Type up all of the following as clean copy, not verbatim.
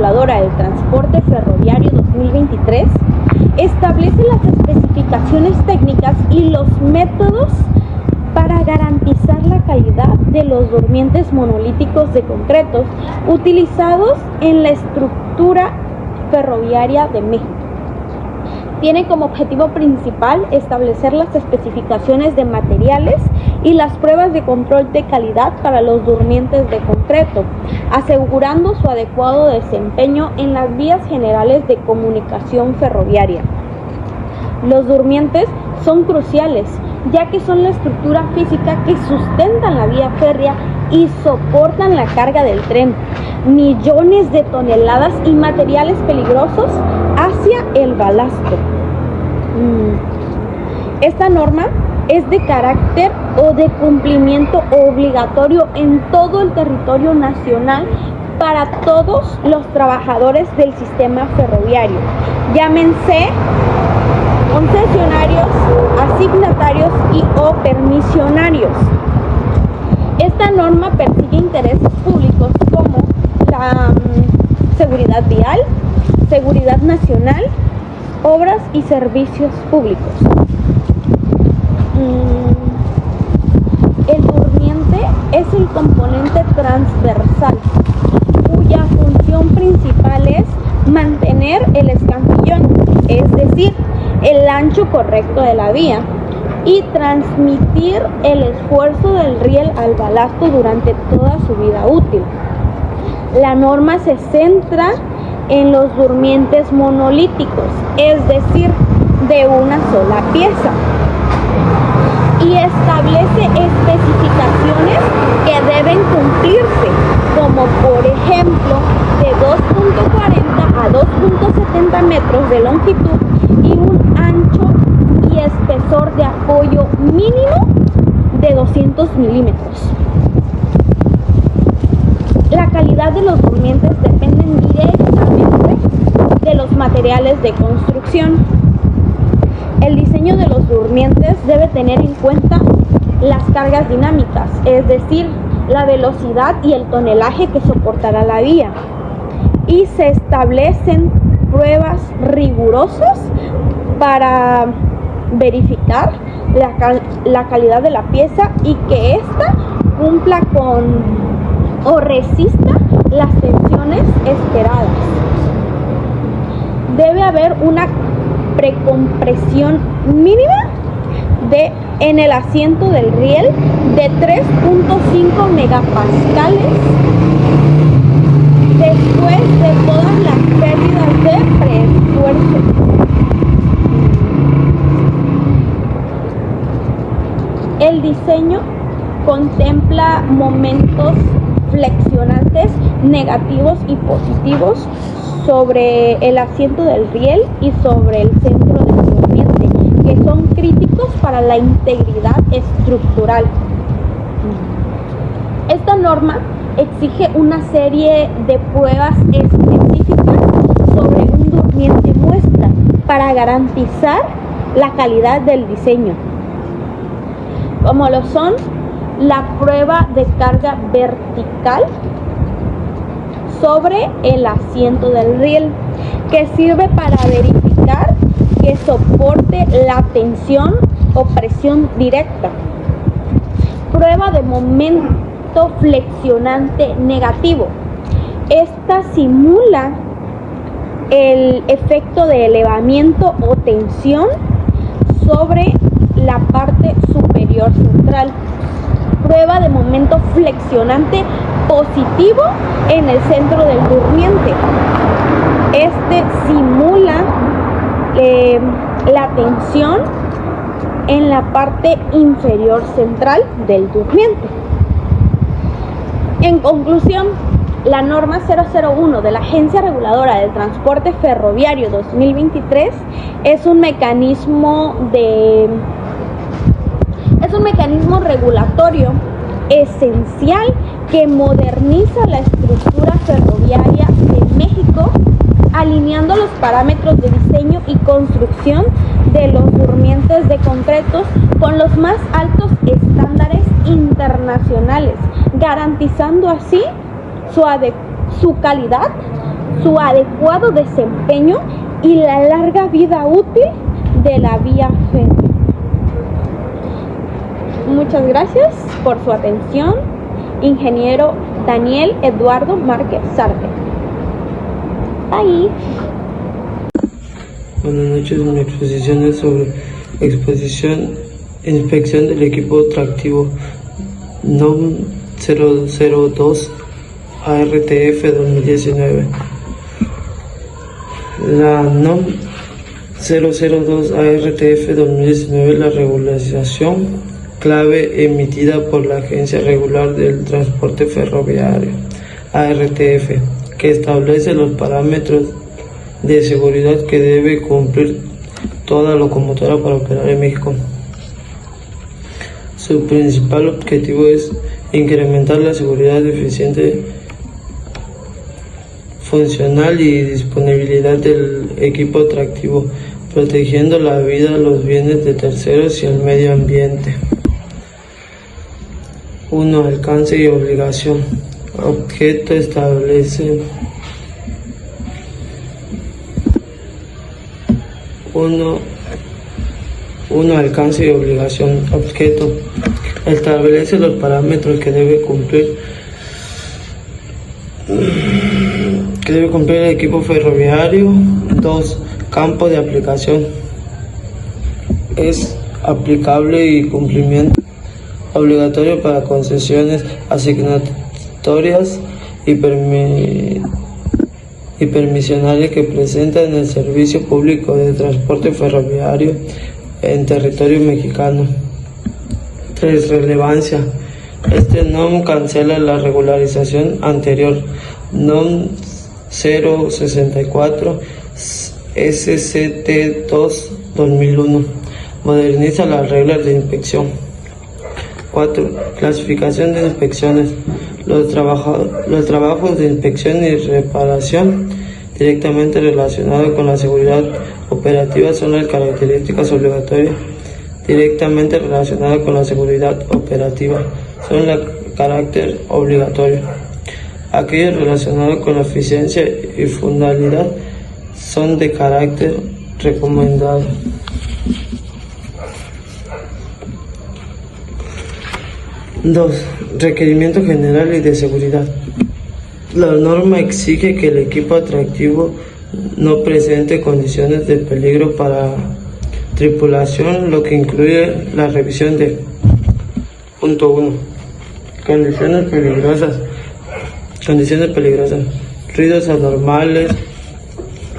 Reguladora del Transporte Ferroviario 2023 establece las especificaciones técnicas y los métodos para garantizar la calidad de los durmientes monolíticos de concretos utilizados en la estructura ferroviaria de México. Tiene como objetivo principal establecer las especificaciones de materiales y las pruebas de control de calidad para los durmientes de concreto, asegurando su adecuado desempeño en las vías generales de comunicación ferroviaria. Los durmientes son cruciales, ya que son la estructura física que sustentan la vía férrea y soportan la carga del tren, millones de toneladas y materiales peligrosos hacia el balasto. Esta norma es de carácter o de cumplimiento obligatorio en todo el territorio nacional para todos los trabajadores del sistema ferroviario, llámense concesionarios, asignatarios y o permisionarios. Esta norma persigue intereses públicos como la seguridad vial, seguridad nacional, obras y servicios públicos. El durmiente es el componente transversal, cuya función principal es mantener el escamillón, es decir, el ancho correcto de la vía, y transmitir el esfuerzo del riel al balasto durante toda su vida útil. La norma se centra en los durmientes monolíticos, es decir, de una sola pieza, y establece especificaciones que deben cumplirse, como por ejemplo de 2.40 a 2.70 metros de longitud y un ancho y espesor de apoyo mínimo de 200 milímetros. La calidad de los durmientes dependen directamente de los materiales de construcción. El diseño de los durmientes debe tener en cuenta las cargas dinámicas, es decir, la velocidad y el tonelaje que soportará la vía, y se establecen pruebas rigurosas para verificar la calidad de la pieza y que ésta cumpla con o resista las tensiones esperadas. Debe haber una precompresión mínima en el asiento del riel de 3.5 megapascales después de todas las pérdidas de preesfuerzo. El diseño contempla momentos flexionantes negativos y positivos sobre el asiento del riel y sobre el centro del durmiente, que son críticos para la integridad estructural. Esta norma exige una serie de pruebas específicas sobre un durmiente muestra para garantizar la calidad del diseño, como lo son la prueba de carga vertical sobre el asiento del riel, que sirve para verificar que soporte la tensión o presión directa. Prueba de momento flexionante negativo. Esta simula el efecto de elevamiento o tensión sobre la parte superior central. Prueba de momento flexionante positivo en el centro del durmiente. Este simula la tensión en la parte inferior central del durmiente. En conclusión, la norma 001 de la Agencia Reguladora del Transporte Ferroviario 2023 es un mecanismo regulatorio esencial que moderniza la estructura ferroviaria de México, alineando los parámetros de diseño y construcción de los durmientes de concretos con los más altos estándares internacionales, garantizando así su calidad, su adecuado desempeño y la larga vida útil de la vía férrea. Muchas gracias por su atención, ingeniero Daniel Eduardo Márquez Sarpe. Bye. Buenas noches, mi exposición es sobre inspección del equipo tractivo NOM 002 ARTF 2019. La NOM 002 ARTF 2019 es la regulación clave emitida por la Agencia Regular del Transporte Ferroviario, ARTF, que establece los parámetros de seguridad que debe cumplir toda locomotora para operar en México. Su principal objetivo es incrementar la seguridad eficiente, funcional y disponibilidad del equipo tractivo, protegiendo la vida, los bienes de terceros y el medio ambiente. 1. Alcance y obligación. Objeto establece 1. Alcance y obligación. Objeto establece los parámetros que debe cumplir el equipo ferroviario. 2. Campo de aplicación. Es aplicable y cumplimiento obligatorio para concesiones asignatorias y permisionales que presentan el servicio público de transporte ferroviario en territorio mexicano. 3. Relevancia. Este NOM cancela la regularización anterior, NOM 064 SCT2 2001. Moderniza las reglas de inspección. 4. Clasificación de inspecciones. Los trabajos de inspección y reparación directamente relacionados con la seguridad operativa son las características obligatorias. Directamente relacionadas con la seguridad operativa son de carácter obligatorio. Aquellos relacionados con la eficiencia y funcionalidad son de carácter recomendado. 2. Requerimiento general y de seguridad. La norma exige que el equipo atractivo no presente condiciones de peligro para tripulación, lo que incluye la revisión de punto 1. Condiciones peligrosas, ruidos anormales,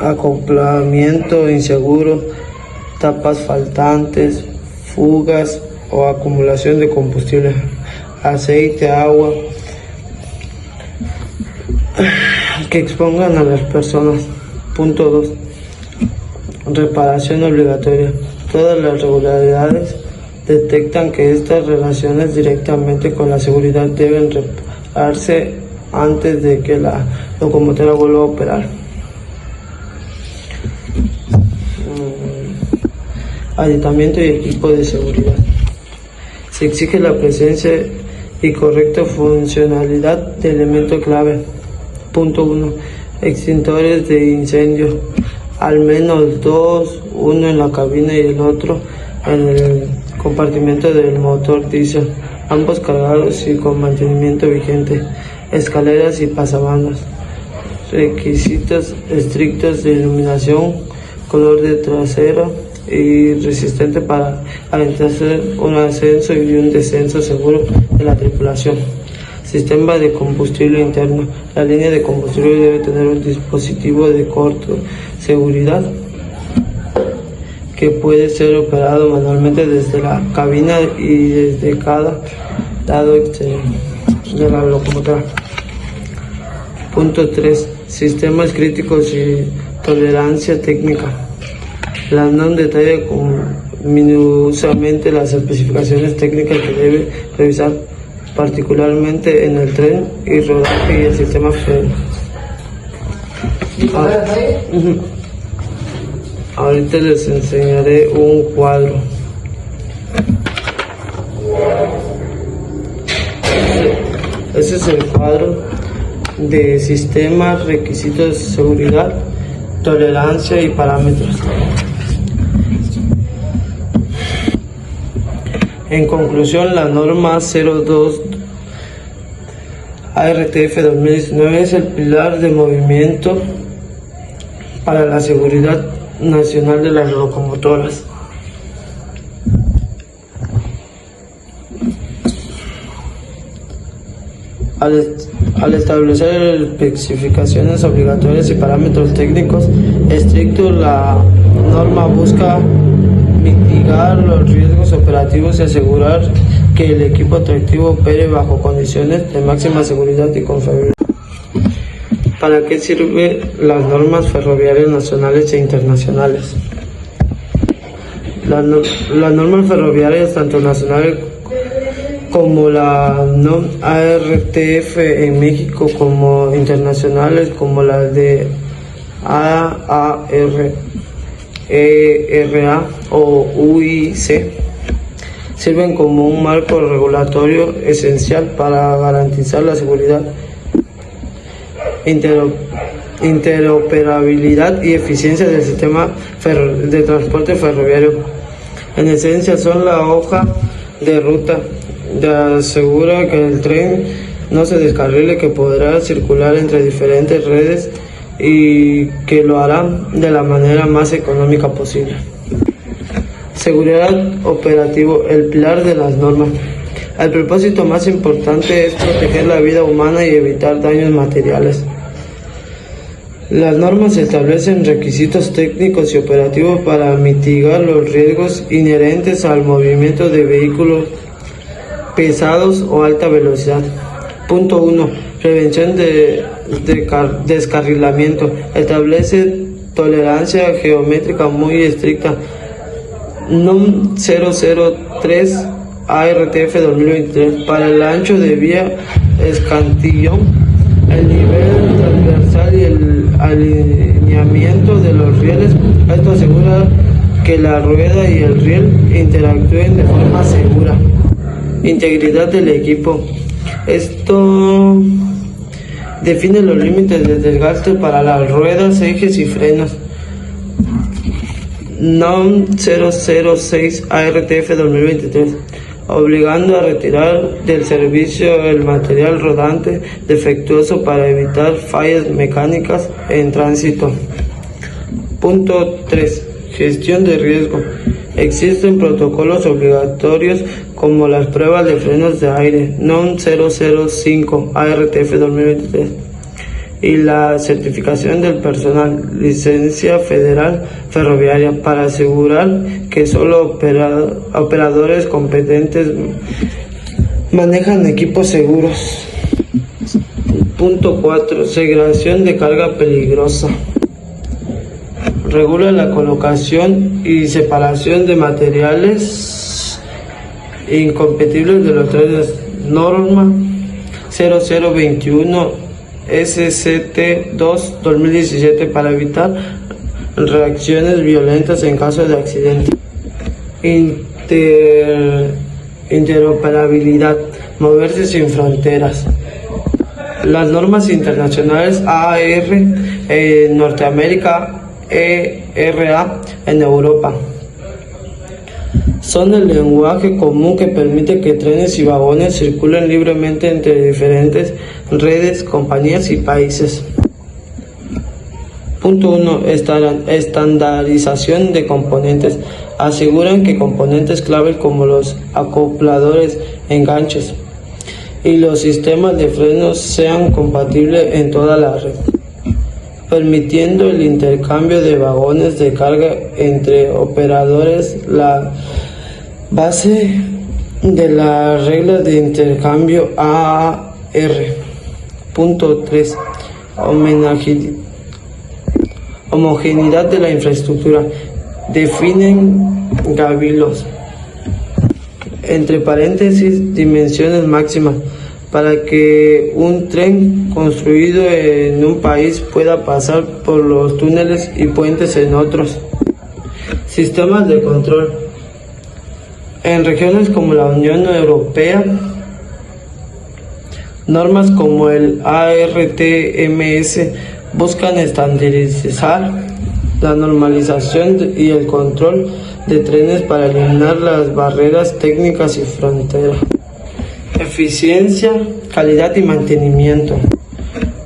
acoplamiento inseguro, tapas faltantes, fugas o acumulación de combustible, aceite, agua, que expongan a las personas. Punto 2. Reparación obligatoria. Todas las irregularidades detectan que estas relaciones directamente con la seguridad deben repararse antes de que la locomotora vuelva a operar. Aditamiento y equipo de seguridad. Se exige la presencia y correcta funcionalidad de elemento clave. Punto 1. Extintores de incendio. Al menos 2, uno en la cabina y el otro en el compartimento del motor diésel, ambos cargados y con mantenimiento vigente. Escaleras y pasabandas. Requisitos estrictos de iluminación, color de trasero y resistente para hacer un ascenso y un descenso seguro de la tripulación. Sistema de combustible interno. La línea de combustible debe tener un dispositivo de corto seguridad que puede ser operado manualmente desde la cabina y desde cada lado exterior de la locomotora. Punto 3. Sistemas críticos y tolerancia técnica. La NOM detalla minuciosamente las especificaciones técnicas que debe revisar, particularmente en el tren y rodaje y el sistema freno. Ahorita les enseñaré un cuadro. Ese es el cuadro de sistemas, requisitos de seguridad, tolerancia y parámetros. En conclusión, la norma 02 ARTF 2019 es el pilar de movimiento para la seguridad nacional de las locomotoras. Al establecer especificaciones obligatorias y parámetros técnicos estrictos, la norma busca mitigar los riesgos operativos y asegurar que el equipo atractivo opere bajo condiciones de máxima seguridad y confiabilidad. ¿Para qué sirven las normas ferroviarias nacionales e internacionales? Las normas ferroviarias, tanto nacionales como la NOM ARTF en México, como internacionales, como las de AARERA o UIC, sirven como un marco regulatorio esencial para garantizar la seguridad, interoperabilidad y eficiencia del sistema de transporte ferroviario. En esencia, son la hoja de ruta que asegura que el tren no se descarrile, que podrá circular entre diferentes redes y que lo hará de la manera más económica posible. Seguridad operativo, el pilar de las normas. El propósito más importante es proteger la vida humana y evitar daños materiales. Las normas establecen requisitos técnicos y operativos para mitigar los riesgos inherentes al movimiento de vehículos pesados o alta velocidad. Punto 1. Prevención de descarrilamiento. Establece tolerancia geométrica muy estricta. NOM 003 ARTF 2023 para el ancho de vía escantillón, el nivel transversal y el alineamiento de los rieles. Esto asegura que la rueda y el riel interactúen de forma segura. Integridad del equipo. Esto define los límites de desgaste para las ruedas, ejes y frenos. NOM 006 ARTF 2023, obligando a retirar del servicio el material rodante defectuoso para evitar fallas mecánicas en tránsito. Punto 3. Gestión de riesgo. Existen protocolos obligatorios como las pruebas de frenos de aire, NOM 005 ARTF 2023, y la certificación del personal, licencia federal ferroviaria, para asegurar que solo operadores competentes manejan equipos seguros. Punto 4. Segregación de carga peligrosa. Regula la colocación y separación de materiales incompatibles de los trenes. Norma 0021 SCT-2 2017 para evitar reacciones violentas en caso de accidente. Interoperabilidad. Moverse sin fronteras. Las normas internacionales AAR en Norteamérica, ERA en Europa, son el lenguaje común que permite que trenes y vagones circulen libremente entre diferentes redes, compañías y países. Punto 1. Estandarización de componentes. Aseguran que componentes claves como los acopladores, enganches y los sistemas de frenos sean compatibles en toda la red, permitiendo el intercambio de vagones de carga entre operadores. La base de la regla de intercambio AAR. Punto 3. Homogeneidad de la infraestructura. Definen gabilos, entre paréntesis, dimensiones máximas, para que un tren construido en un país pueda pasar por los túneles y puentes en otros. Sistemas de control. En regiones como la Unión Europea, Normas como el ARTMS buscan estandarizar la normalización y el control de trenes para eliminar las barreras técnicas y fronteras. Eficiencia, calidad y mantenimiento.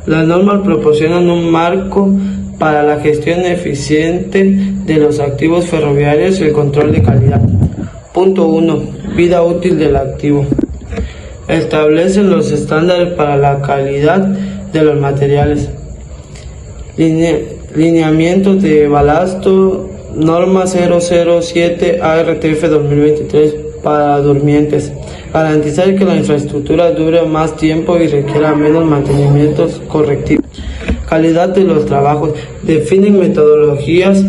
Las normas proporcionan un marco para la gestión eficiente de los activos ferroviarios y el control de calidad. Punto 1. Vida útil del activo. Establecen los estándares para la calidad de los materiales. Lineamientos de balasto, norma 007 ARTF 2023 para durmientes. Garantizar que la infraestructura dure más tiempo y requiera menos mantenimientos correctivos. Calidad de los trabajos. Definen metodologías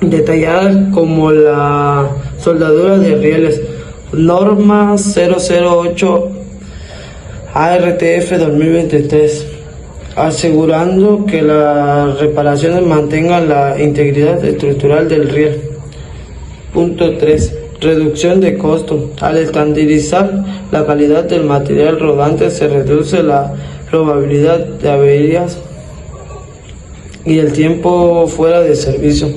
detalladas como la soldadura de rieles. Norma 008 ARTF 2023. Asegurando que las reparaciones mantengan la integridad estructural del riel. Punto 3. Reducción de costo. Al estandarizar la calidad del material rodante se reduce la probabilidad de averías y el tiempo fuera de servicio,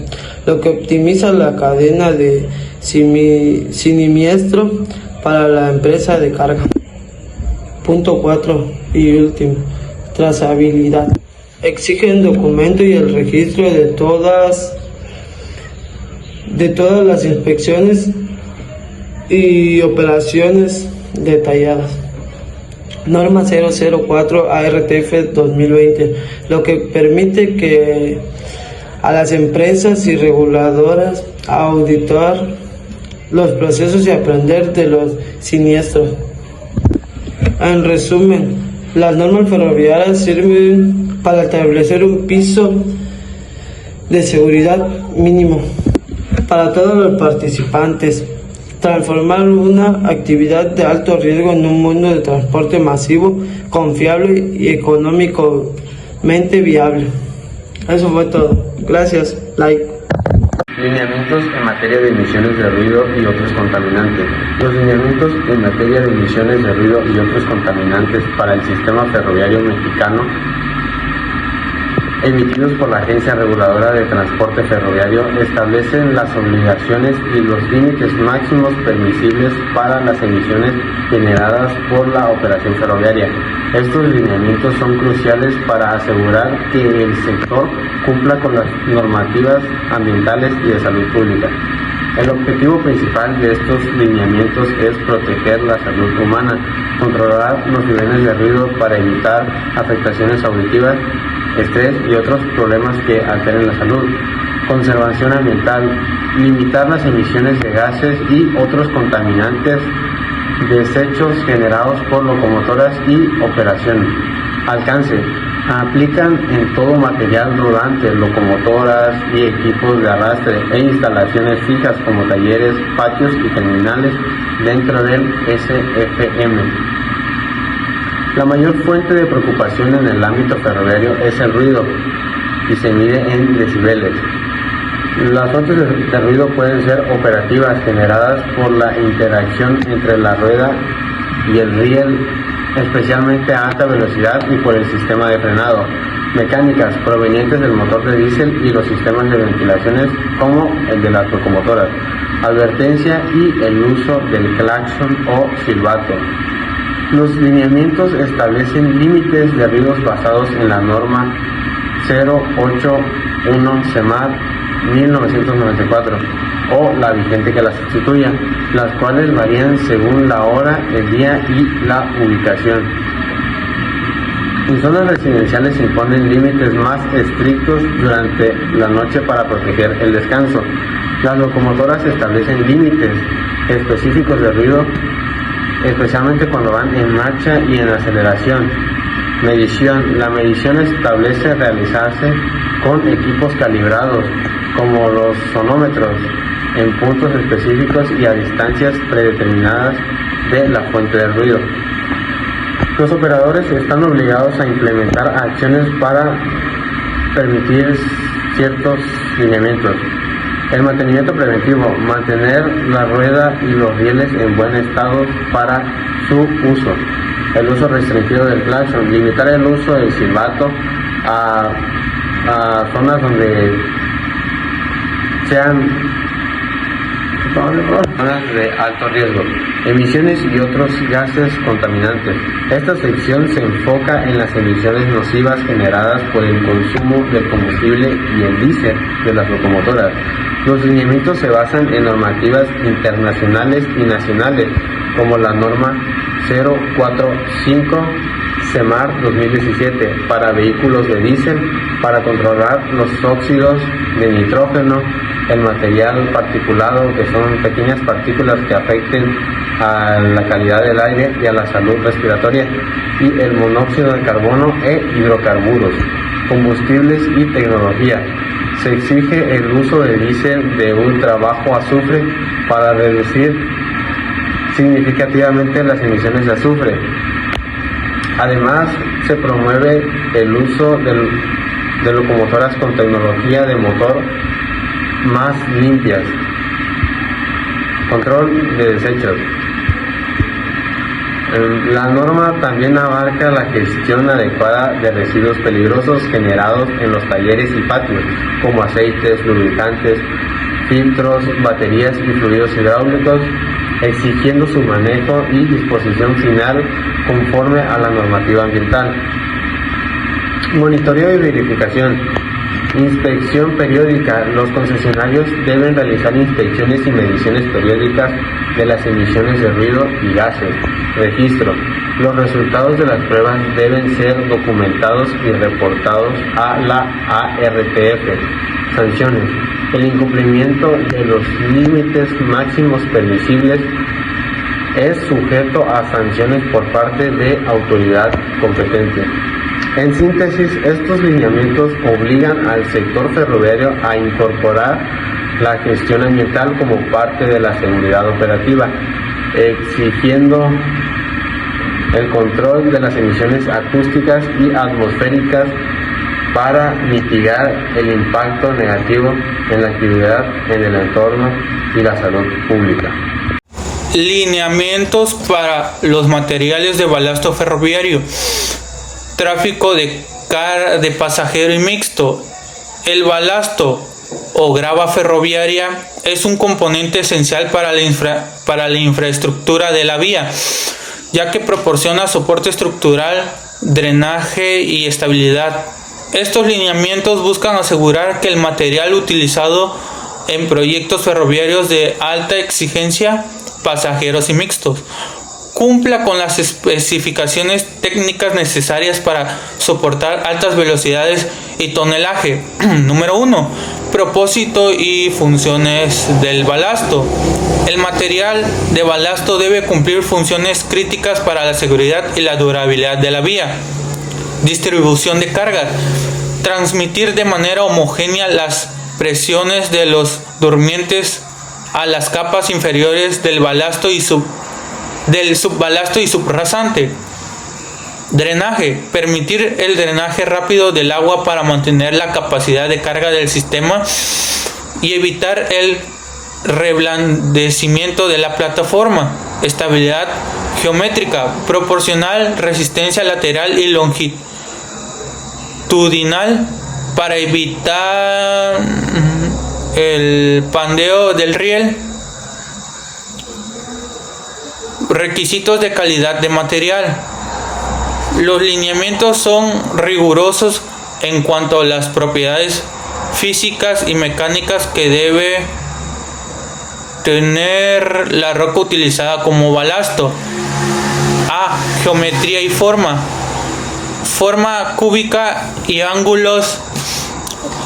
lo que optimiza la cadena de siniestro para la empresa de carga. Punto 4 y último. Trazabilidad. Exige el documento y el registro de todas las inspecciones y operaciones detalladas. Norma 004 ARTF 2020, lo que permite que a las empresas y reguladoras auditar los procesos y aprender de los siniestros. En resumen, las normas ferroviarias sirven para establecer un piso de seguridad mínimo para todos los participantes, transformar una actividad de alto riesgo en un mundo de transporte masivo, confiable y económicamente viable. Eso fue todo. Gracias. Like. Lineamientos en materia de emisiones de ruido y otros contaminantes. Los lineamientos en materia de emisiones de ruido y otros contaminantes para el sistema ferroviario mexicano, emitidos por la Agencia Reguladora de Transporte Ferroviario, establecen las obligaciones y los límites máximos permisibles para las emisiones generadas por la operación ferroviaria. Estos lineamientos son cruciales para asegurar que el sector cumpla con las normativas ambientales y de salud pública. El objetivo principal de estos lineamientos es proteger la salud humana, controlar los niveles de ruido para evitar afectaciones auditivas, estrés y otros problemas que alteren la salud, conservación ambiental, limitar las emisiones de gases y otros contaminantes, desechos generados por locomotoras y operación. Alcance: aplican en todo material rodante, locomotoras y equipos de arrastre e instalaciones fijas como talleres, patios y terminales dentro del SFM. La mayor fuente de preocupación en el ámbito ferroviario es el ruido y se mide en decibeles. Las fuentes de ruido pueden ser operativas, generadas por la interacción entre la rueda y el riel, especialmente a alta velocidad, y por el sistema de frenado. Mecánicas, provenientes del motor de diésel y los sistemas de ventilaciones como el de las locomotoras. Advertencia y el uso del claxon o silbato. Los lineamientos establecen límites de ruidos basados en la norma 081 CEMAR 1994 o la vigente que la sustituya, las cuales varían según la hora, el día y la ubicación. En zonas residenciales se imponen límites más estrictos durante la noche para proteger el descanso. Las locomotoras establecen límites específicos de ruido, especialmente cuando van en marcha y en aceleración. Medición. La medición establece realizarse con equipos calibrados, como los sonómetros, en puntos específicos y a distancias predeterminadas de la fuente del ruido. Los operadores están obligados a implementar acciones para permitir ciertos lineamientos. El mantenimiento preventivo: mantener la rueda y los rieles en buen estado para su uso. el uso restringido del claxon, limitar el uso del silbato a zonas donde sean zonas de alto riesgo, emisiones y otros gases contaminantes. Esta sección se enfoca en las emisiones nocivas generadas por el consumo del combustible y el diésel de las locomotoras. Los lineamientos se basan en normativas internacionales y nacionales, como la norma 045 CEMAR 2017 para vehículos de diésel, para controlar los óxidos de nitrógeno, el material particulado, que son pequeñas partículas que afecten a la calidad del aire y a la salud respiratoria, y el monóxido de carbono e hidrocarburos, combustibles y tecnología. Se exige el uso de diésel de ultra bajo azufre para reducir significativamente las emisiones de azufre. Además, se promueve el uso de locomotoras con tecnología de motor más limpias. Control de desechos. La norma también abarca la gestión adecuada de residuos peligrosos generados en los talleres y patios, como aceites, lubricantes, filtros, baterías y fluidos hidráulicos, exigiendo su manejo y disposición final conforme a la normativa ambiental. Monitoreo y verificación. Inspección periódica. Los concesionarios deben realizar inspecciones y mediciones periódicas de las emisiones de ruido y gases. Registro. Los resultados de las pruebas deben ser documentados y reportados a la ARTF. Sanciones. El incumplimiento de los límites máximos permisibles es sujeto a sanciones por parte de autoridad competente. En síntesis, estos lineamientos obligan al sector ferroviario a incorporar la gestión ambiental como parte de la seguridad operativa, exigiendo el control de las emisiones acústicas y atmosféricas para mitigar el impacto negativo en la actividad, en el entorno y la salud pública. Lineamientos para los materiales de balasto ferroviario. Tráfico de pasajero y mixto. El balasto o grava ferroviaria es un componente esencial para la infraestructura de la vía, ya que proporciona soporte estructural, drenaje y estabilidad. Estos lineamientos buscan asegurar que el material utilizado en proyectos ferroviarios de alta exigencia, pasajeros y mixtos, cumpla con las especificaciones técnicas necesarias para soportar altas velocidades y tonelaje. Número 1. Propósito y funciones del balasto. El material de balasto debe cumplir funciones críticas para la seguridad y la durabilidad de la vía. Distribución de cargas. Transmitir de manera homogénea las presiones de los durmientes a las capas inferiores del balasto y del subbalasto y subrasante. Drenaje. Permitir el drenaje rápido del agua para mantener la capacidad de carga del sistema y evitar el reblandecimiento de la plataforma. Estabilidad geométrica. Proporcional resistencia lateral y longitudinal para evitar el pandeo del riel. Requisitos de calidad de material. Los lineamientos son rigurosos en cuanto a las propiedades físicas y mecánicas que debe tener la roca utilizada como balasto. A. Geometría y forma. Forma cúbica y ángulos.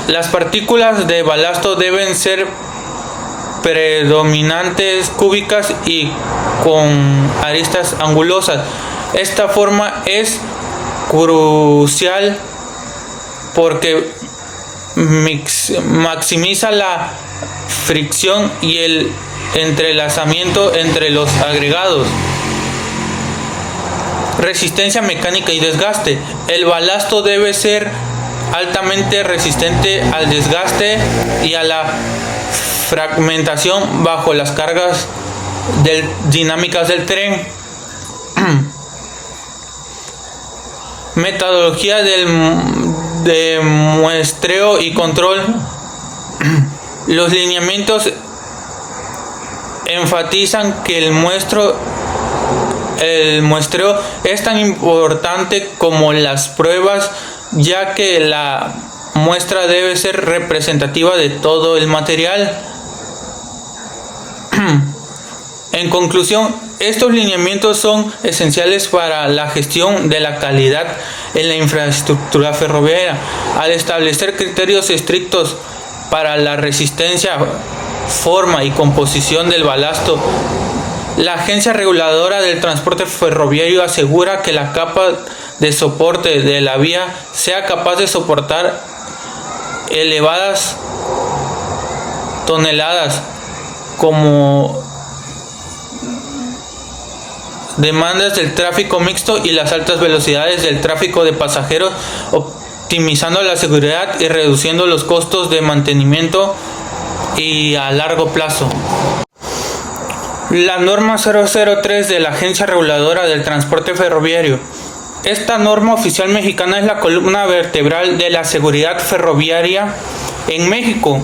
Las partículas de balasto deben ser predominantes cúbicas y con aristas angulosas. Esta forma es crucial porque maximiza la fricción y el entrelazamiento entre los agregados. Resistencia mecánica y desgaste. El balasto debe ser altamente resistente al desgaste y a la fragmentación bajo las cargas dinámicas del tren. Metodología de muestreo y control. Los lineamientos enfatizan que el muestreo es tan importante como las pruebas, ya que la muestra debe ser representativa de todo el material. En conclusión, estos lineamientos son esenciales para la gestión de la calidad en la infraestructura ferroviaria. Al establecer criterios estrictos para la resistencia, forma y composición del balasto, la Agencia Reguladora del Transporte Ferroviario asegura que la capa de soporte de la vía sea capaz de soportar elevadas toneladas como demandas del tráfico mixto y las altas velocidades del tráfico de pasajeros, optimizando la seguridad y reduciendo los costos de mantenimiento y a largo plazo. La norma 003 de la Agencia Reguladora del Transporte Ferroviario. Esta norma oficial mexicana es la columna vertebral de la seguridad ferroviaria en México,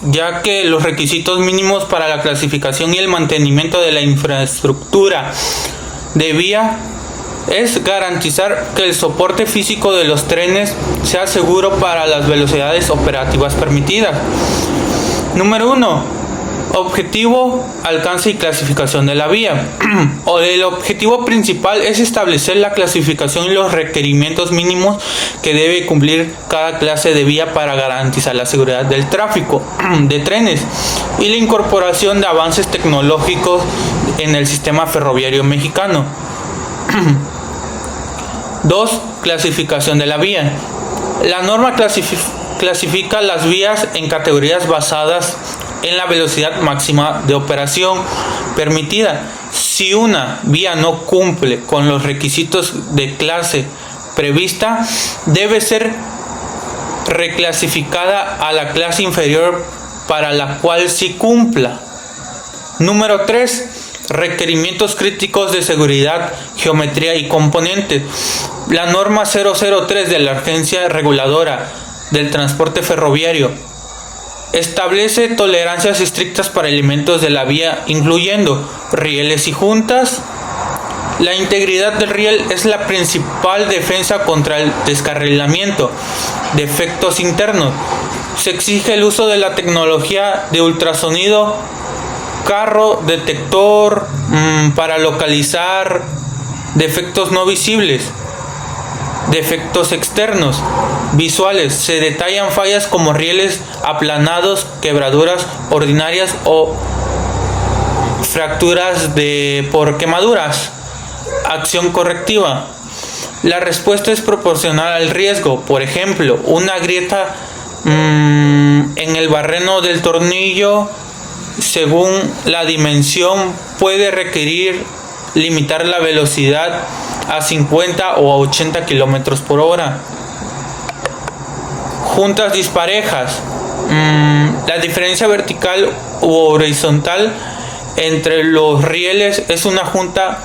ya que los requisitos mínimos para la clasificación y el mantenimiento de la infraestructura de vía es garantizar que el soporte físico de los trenes sea seguro para las velocidades operativas permitidas. Número 1. Objetivo, alcance y clasificación de la vía. El objetivo principal es establecer la clasificación y los requerimientos mínimos que debe cumplir cada clase de vía para garantizar la seguridad del tráfico de trenes y la incorporación de avances tecnológicos en el sistema ferroviario mexicano. 2. Clasificación de la vía. La norma clasifica las vías en categorías basadas en la velocidad máxima de operación permitida. Si una vía no cumple con los requisitos de clase prevista, debe ser reclasificada a la clase inferior para la cual sí cumpla. Número 3. Requerimientos críticos de seguridad, geometría y componentes. La norma 003 de la Agencia Reguladora del Transporte Ferroviario establece tolerancias estrictas para elementos de la vía, incluyendo rieles y juntas. La integridad del riel es la principal defensa contra el descarrilamiento, defectos internos. Se exige el uso de la tecnología de ultrasonido, carro detector para localizar defectos no visibles. Defectos externos, visuales, se detallan fallas como rieles aplanados, quebraduras ordinarias o fracturas por quemaduras. Acción correctiva. La respuesta es proporcional al riesgo. Por ejemplo, una grieta en el barreno del tornillo, según la dimensión, puede requerir limitar la velocidad a 50 o a 80 kilómetros por hora. Juntas disparejas. La diferencia vertical u horizontal entre los rieles es una junta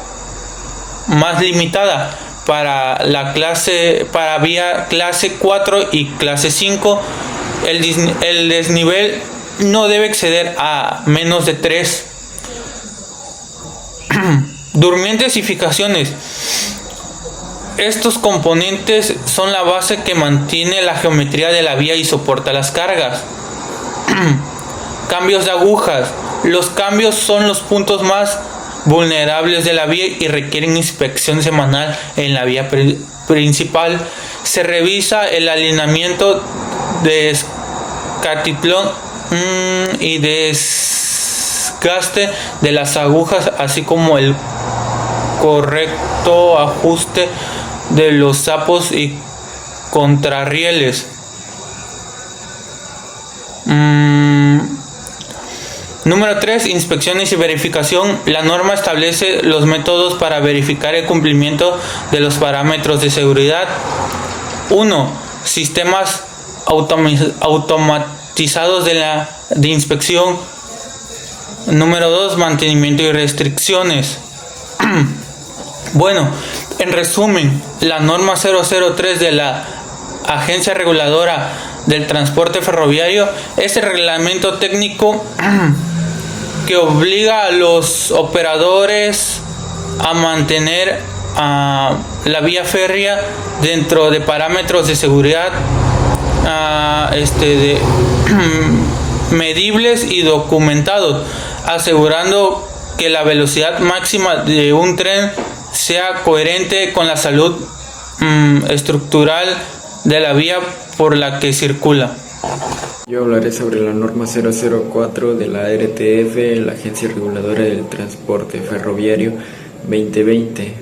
más limitada para vía clase 4 y clase 5. El desnivel no debe exceder a menos de 3. Durmientes y fijaciones. Estos componentes son la base que mantiene la geometría de la vía y soporta las cargas. Cambios de agujas. Los cambios son los puntos más vulnerables de la vía y requieren inspección semanal en la vía principal. Se revisa el alineamiento de escatitlón y desgaste de las agujas, así como el correcto ajuste de los sapos y contrarrieles. Número 3. Inspecciones y verificación. La norma establece los métodos para verificar el cumplimiento de los parámetros de seguridad. 1. Sistemas automatizados de inspección. Número 2. Mantenimiento y restricciones. Bueno, en resumen, la norma 003 de la Agencia Reguladora del Transporte Ferroviario es el reglamento técnico que obliga a los operadores a mantener la vía férrea dentro de parámetros de seguridad medibles y documentados, asegurando que la velocidad máxima de un tren sea coherente con la salud estructural de la vía por la que circula. Yo hablaré sobre la norma 004 de la ARTF, la Agencia Reguladora del Transporte Ferroviario 2020.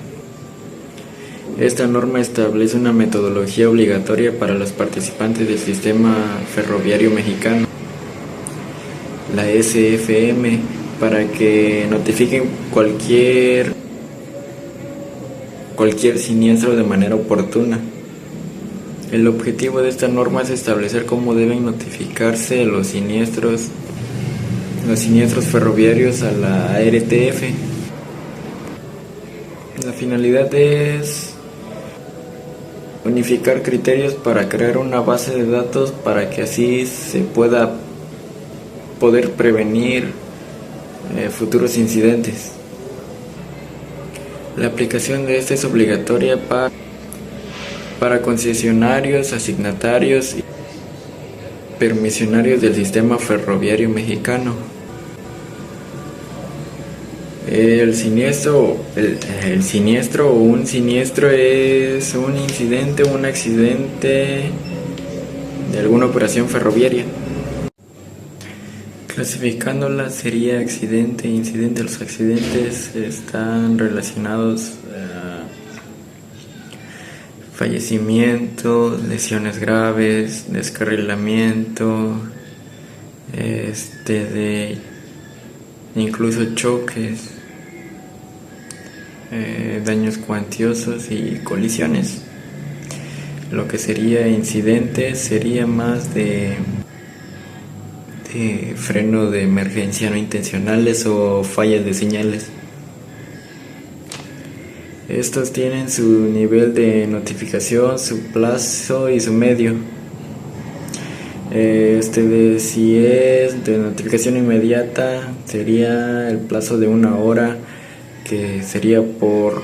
Esta norma establece una metodología obligatoria para los participantes del sistema ferroviario mexicano, la SFM, para que notifiquen cualquier siniestro de manera oportuna. El objetivo de esta norma es establecer cómo deben notificarse los siniestros ferroviarios a la ARTF. La finalidad es unificar criterios para crear una base de datos para que así se poder prevenir futuros incidentes. La aplicación de esta es obligatoria para concesionarios, asignatarios y permisionarios del sistema ferroviario mexicano. El siniestro o un siniestro es un incidente o un accidente de alguna operación ferroviaria. Clasificándola sería accidente e incidente. Los accidentes están relacionados a fallecimiento, lesiones graves, descarrilamiento, incluso choques, daños cuantiosos y colisiones. Lo que sería incidente sería más de freno de emergencia no intencionales o fallas de señales. Estos tienen su nivel de notificación, su plazo y su medio. Si es de notificación inmediata, sería el plazo de 1 hora, que sería por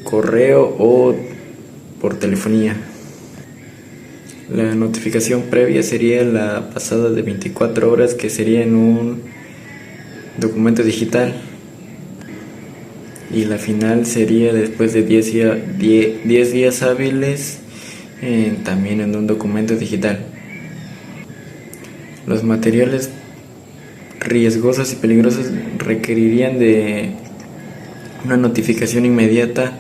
correo o por telefonía. La notificación previa sería la pasada de 24 horas, que sería en un documento digital. Y la final sería después de 10 días hábiles, también en un documento digital. Los materiales riesgosos y peligrosos requerirían de una notificación inmediata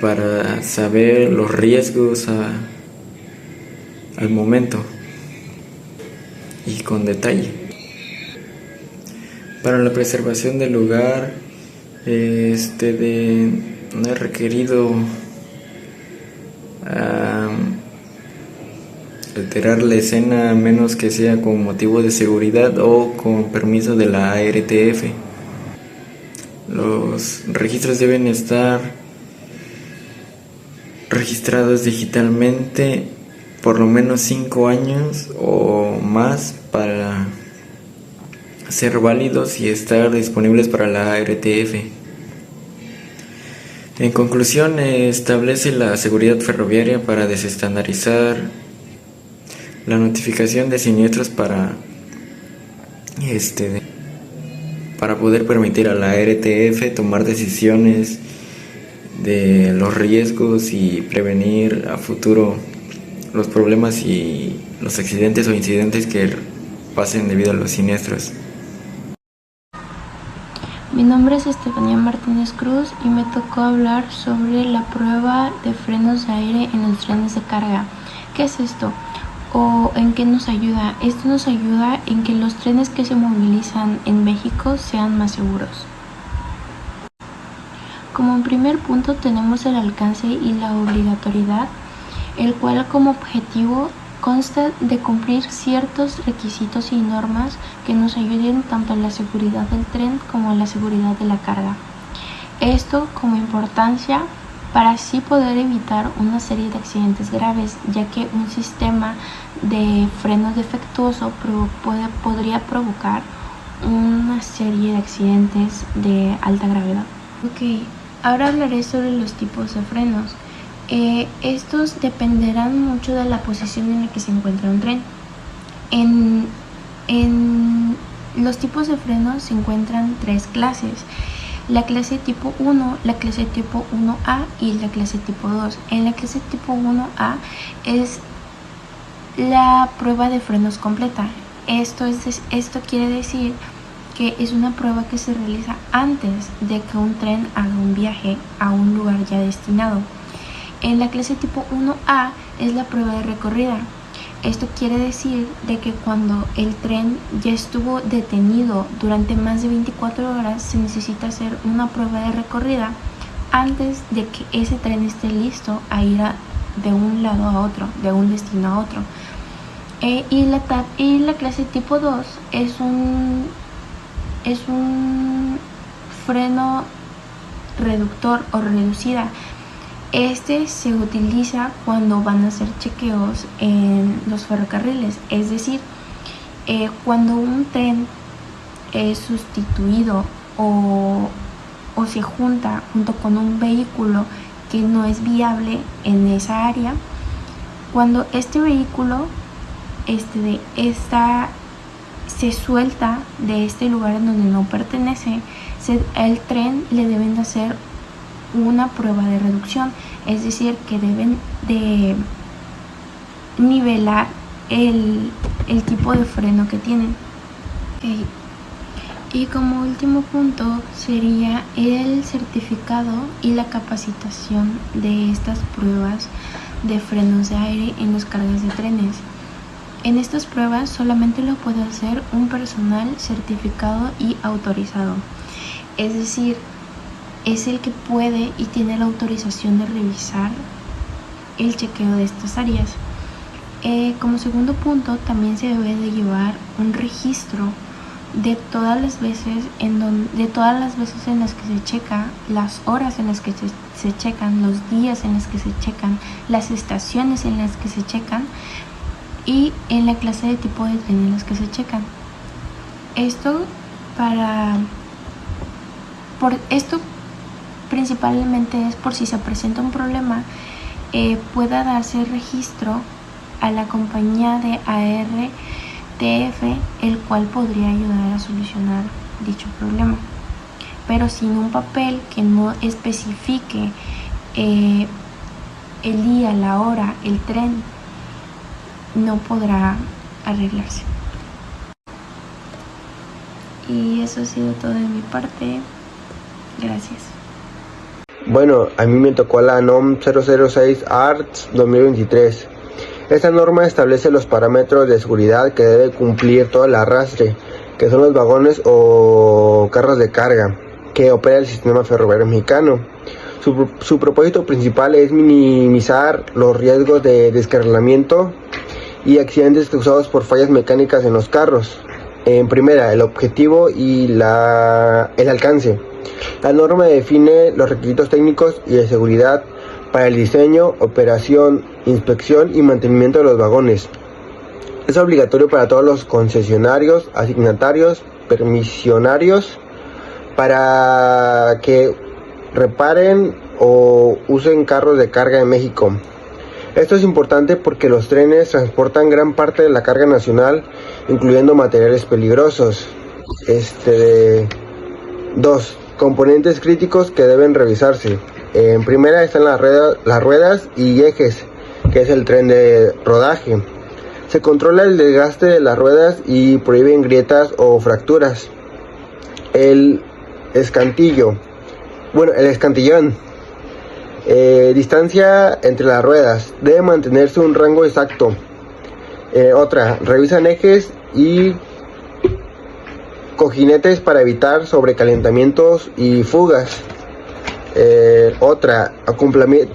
para saber los riesgos al momento y con detalle. Para la preservación del lugar, no es requerido alterar la escena a menos que sea con motivo de seguridad o con permiso de la ARTF. Los registros deben estar registrados digitalmente por lo menos 5 años o más para ser válidos y estar disponibles para la ARTF. En conclusión, establece la seguridad ferroviaria para desestandarizar la notificación de siniestros para poder permitir a la ARTF tomar decisiones de los riesgos y prevenir a futuro los problemas y los accidentes o incidentes que pasen debido a los siniestros. Mi nombre es Estefanía Martínez Cruz y me tocó hablar sobre la prueba de frenos de aire en los trenes de carga. ¿Qué es esto? ¿O en qué nos ayuda? Esto nos ayuda en que los trenes que se movilizan en México sean más seguros. Como primer punto tenemos el alcance y la obligatoriedad, el cual como objetivo consta de cumplir ciertos requisitos y normas que nos ayuden tanto a la seguridad del tren como a la seguridad de la carga. Esto como importancia para así poder evitar una serie de accidentes graves, ya que un sistema de frenos defectuoso podría provocar una serie de accidentes de alta gravedad. Ok, ahora hablaré sobre los tipos de frenos. Estos dependerán mucho de la posición en la que se encuentra un tren. En los tipos de frenos se encuentran tres clases: la clase tipo 1, la clase tipo 1A y la clase tipo 2. En la clase tipo 1A es la prueba de frenos completa. Esto quiere decir que es una prueba que se realiza antes de que un tren haga un viaje a un lugar ya destinado. En la clase tipo 1A es la prueba de recorrida. Esto quiere decir de que cuando el tren ya estuvo detenido durante más de 24 horas, se necesita hacer una prueba de recorrida antes de que ese tren esté listo a ir de un lado a otro, de un destino a otro. Y la clase tipo 2 es un freno reductor o reducida. Este se utiliza cuando van a hacer chequeos en los ferrocarriles, es decir, cuando un tren es sustituido o se junta junto con un vehículo que no es viable en esa área. Cuando este vehículo se suelta de este lugar en donde no pertenece, el tren le deben de hacer una prueba de reducción, es decir, que deben de nivelar el tipo de freno que tienen. Okay. Y como último punto sería el certificado y la capacitación de estas pruebas de frenos de aire en los cargas de trenes. En estas pruebas solamente lo puede hacer un personal certificado y autorizado, es decir, es el que puede y tiene la autorización de revisar el chequeo de estas áreas. Como segundo punto, también se debe de llevar un registro de todas las veces en las que se checa, las horas en las que se checan, los días en los que se checan, las estaciones en las que se checan y en la clase de tipo de tren en las que se checan. Esto principalmente es por si se presenta un problema, pueda darse registro a la compañía de ARTF, el cual podría ayudar a solucionar dicho problema. Pero sin un papel que no especifique el día, la hora, el tren, no podrá arreglarse. Y eso ha sido todo de mi parte. Gracias. Bueno, a mí me tocó la NOM 006 ARTS 2023. Esta norma establece los parámetros de seguridad que debe cumplir todo el arrastre, que son los vagones o carros de carga que opera el sistema ferroviario mexicano. Su propósito principal es minimizar los riesgos de descarrilamiento y accidentes causados por fallas mecánicas en los carros. En primera, el objetivo y el alcance. La norma define los requisitos técnicos y de seguridad para el diseño, operación, inspección y mantenimiento de los vagones. Es obligatorio para todos los concesionarios, asignatarios, permisionarios, para que reparen o usen carros de carga en México. Esto es importante porque los trenes transportan gran parte de la carga nacional, incluyendo materiales peligrosos. 2. Componentes críticos que deben revisarse. En primera están las ruedas y ejes, que es el tren de rodaje. Se controla el desgaste de las ruedas y prohíben grietas o fracturas. El escantillón. Distancia entre las ruedas. Debe mantenerse un rango exacto. Revisan ejes y cojinetes para evitar sobrecalentamientos y fugas.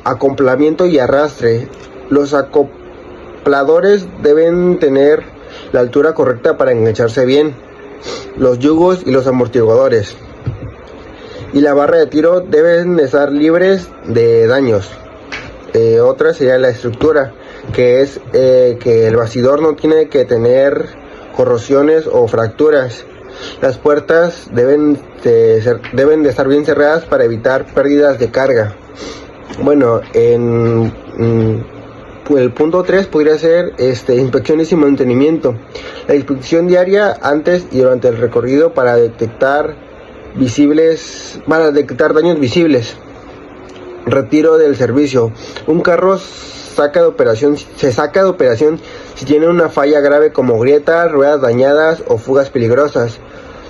Acoplamiento y arrastre. Los acopladores deben tener la altura correcta para engancharse bien. Los yugos y los amortiguadores. y la barra de tiro deben de estar libres de daños. Otra sería la estructura, que es que el bastidor no tiene que tener corrosiones o fracturas. Las puertas deben de estar bien cerradas para evitar pérdidas de carga. Bueno, en el punto 3 podría ser inspecciones y mantenimiento. La inspección diaria antes y durante el recorrido para detectar daños visibles. Retiro del servicio. Un carro se saca de operación si tiene una falla grave como grietas, ruedas dañadas o fugas peligrosas.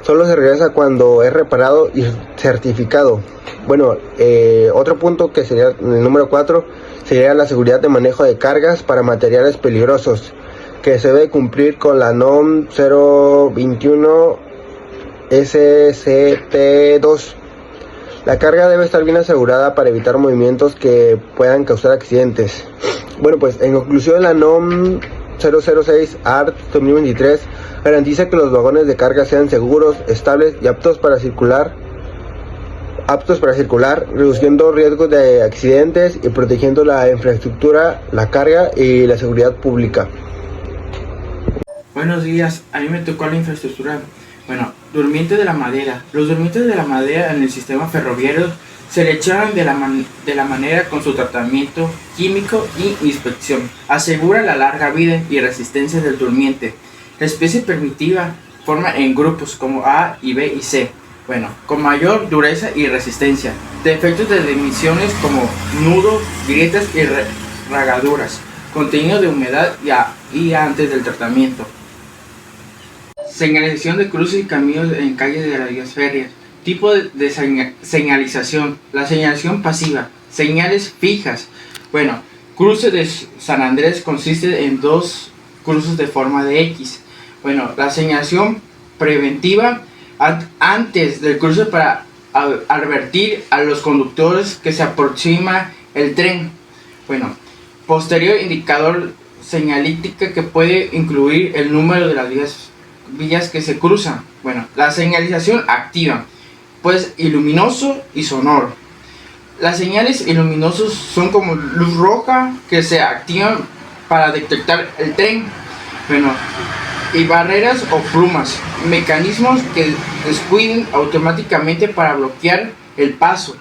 Solo se regresa cuando es reparado y certificado. Bueno, otro punto que sería el número 4 sería la seguridad de manejo de cargas para materiales peligrosos, que se debe cumplir con la NOM 021 SCP-2. La carga debe estar bien asegurada para evitar movimientos que puedan causar accidentes. Bueno, pues en conclusión, la NOM 006 ART 2023 garantiza que los vagones de carga sean seguros, estables y aptos para circular, reduciendo riesgos de accidentes y protegiendo la infraestructura, la carga y la seguridad pública. Buenos días, a mí me tocó la infraestructura. Bueno, durmientes de la madera. Los durmientes de la madera en el sistema ferroviario se le echaron de la manera con su tratamiento químico y inspección. Asegura la larga vida y resistencia del durmiente. La especie primitiva forma en grupos como A y B y C. Bueno, con mayor dureza y resistencia. Defectos de dimensiones como nudos, grietas y ragaduras. Contenido de humedad y antes del tratamiento. Señalización de cruces y caminos en calles de las vías férreas. Tipo de señalización. La señalización pasiva. Señales fijas. Bueno, cruce de San Andrés consiste en 2 cruces de forma de X. Bueno, la señalización preventiva antes del cruce para advertir a los conductores que se aproxima el tren. Bueno, posterior indicador señalítica que puede incluir el número de las vías que se cruzan. Bueno, la señalización activa, pues iluminoso y sonoro. Las señales iluminosos son como luz roja que se activan para detectar el tren. Bueno, y barreras o plumas, mecanismos que descuiden automáticamente para bloquear el paso.